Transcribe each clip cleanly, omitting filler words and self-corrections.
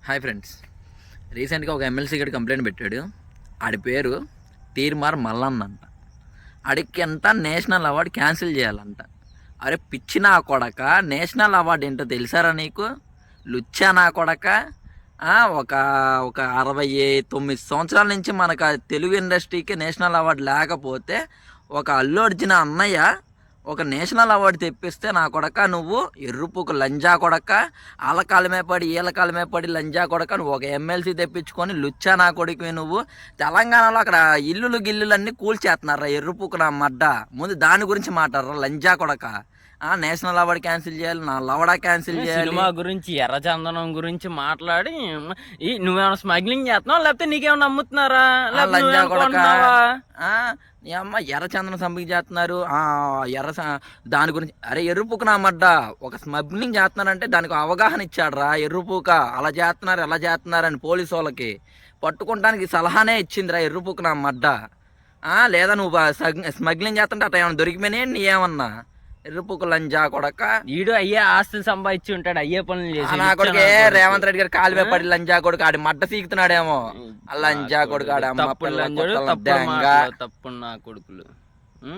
Hi friends, రీసెంట్గా ఒక MLC గడి కంప్లైంట్ పెట్టాడు. ఆడి పేరు తీర్మార్ మల్లన్న అంట. ఆడికి ఎంత నేషనల్ అవార్డు క్యాన్సిల్ చేయాలంట. అరే పిచ్చి నా కొడక, నేషనల్ అవార్డు ఏంటో తెలుసారా నీకు? లుచ్చా నా కొడక. ఒక ఒక 69 సంవత్సరాల నుంచి మనకు తెలుగు ఇండస్ట్రీకి నేషనల్ అవార్డు లేకపోతే ఒక అల్లు అర్జున్ అన్నయ్య ఒక నేషనల్ అవార్డు తెప్పిస్తే నా కొడక నువ్వు ఎర్రుపుకు లంజా కొడక, వాళ్ళ కాలమే పడి వీళ్ళ కాలమే పడి లంజా కొడక, నువ్వు ఒక ఎమ్మెల్సీ తెప్పించుకొని లుచ్చా నా కొడుకువి నువ్వు. తెలంగాణలో అక్కడ ఇల్లులు గిల్లులన్నీ కూల్చేస్తున్నారా ఎర్రుపుకు నా మడ్డ. ముందు దాని గురించి మాట్లాడరా లంజా కొడక. నేషనల్ అవార్డు క్యాన్సిల్ చేయాలి, నా లవడా క్యాన్సిల్ చేయాలి. సినిమా గురించి ఎర్రచందనం గురించి మాట్లాడి నువ్వేమైనా స్మగ్లింగ్ చేస్తున్నావు లేకపోతే నీకేమైనా అమ్ముతున్నారా? లంజా కొడక. నీ అమ్మ ఎర్రచందనం సంపింగ్ చేస్తున్నారు, దాని గురించి. అరే ఎర్రుపుకు నా మడ్డ, ఒక స్మగ్లింగ్ చేస్తున్నారంటే దానికి అవగాహన ఇచ్చాడురా ఎర్రుపుక. అలా చేస్తున్నారు ఎలా చేస్తున్నారని పోలీసు వాళ్ళకి పట్టుకుంటానికి సలహానే ఇచ్చిందిరా ఎర్రుపుకు నా మడ్డ. లేదా నువ్వు స్మగ్లింగ్ చేస్తుంటే అట్లా ఏమన్నా దొరికిపోయినా నీ ఏమన్నా ఎర్రుపుకు లంజా కొడక. ఈడు అయ్యే ఆస్తులు సంపాదించి ఉంటాడు, అయ్యే పనులు చేసి. నా కొడుకే రేవంత్ రెడ్డి గారు కాలువే పడి లంజా కొడుకు ఆడి మడ్డ సీకుతున్నాడేమో. లంజా కొడుకు ఆడ తప్పు నా కొడుకులు.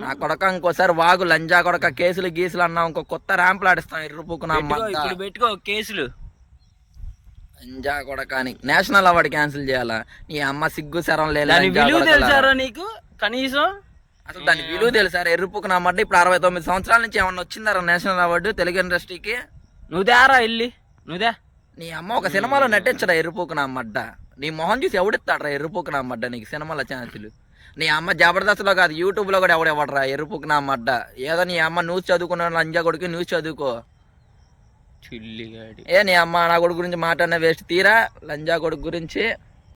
నా కొడక ఇంకోసారి వాగు లంజా కొడక, కేసులు గీసులు అన్నా ఇంకో కొత్త ర్యాంపులు ఆడిస్తాం ఎర్రుపుకు నా ఇప్పుడు పెట్టుకో కేసులు. లంజా కొడక అని నేషనల్ అవార్డు క్యాన్సిల్ చేయాలా? నీ అమ్మ సిగ్గు శరం లేదు. విలువ తెలుసారా నీకు కనీసం? అసలు దాని విలువ తెలుసా? ఎర్రుపుకు నా మడ్డ ఇప్పుడు 69 సంవత్సరాల నుంచి ఏమన్నా వచ్చిందారా నేషనల్ అవార్డు తెలుగు ఇండస్ట్రీకి? నువ్వుదేరా వెళ్ళి నువ్వుదే. నీ అమ్మ ఒక సినిమాలో నటించడా ఎర్రుపుకు నా మడ్డ? నీ మొహం చూసి ఎవడిస్తాడరా ఎర్రుపుకు నా మడ్డ నీకు సినిమాల ఛాన్సులు? నీ అమ్మ జబర్దస్త్లో కాదు యూట్యూబ్లో కూడా ఎవడెవడరా ఎర్రుపుకు నా మడ్డ? ఏదో నీ అమ్మ న్యూస్ చదువుకున్న లంజా కొడుకు న్యూస్ చదువుకో. నీ అమ్మ నా కొడుకు గురించి మాట్లాడిన వేస్ట్ తీరా లంజా కొడుకు గురించి.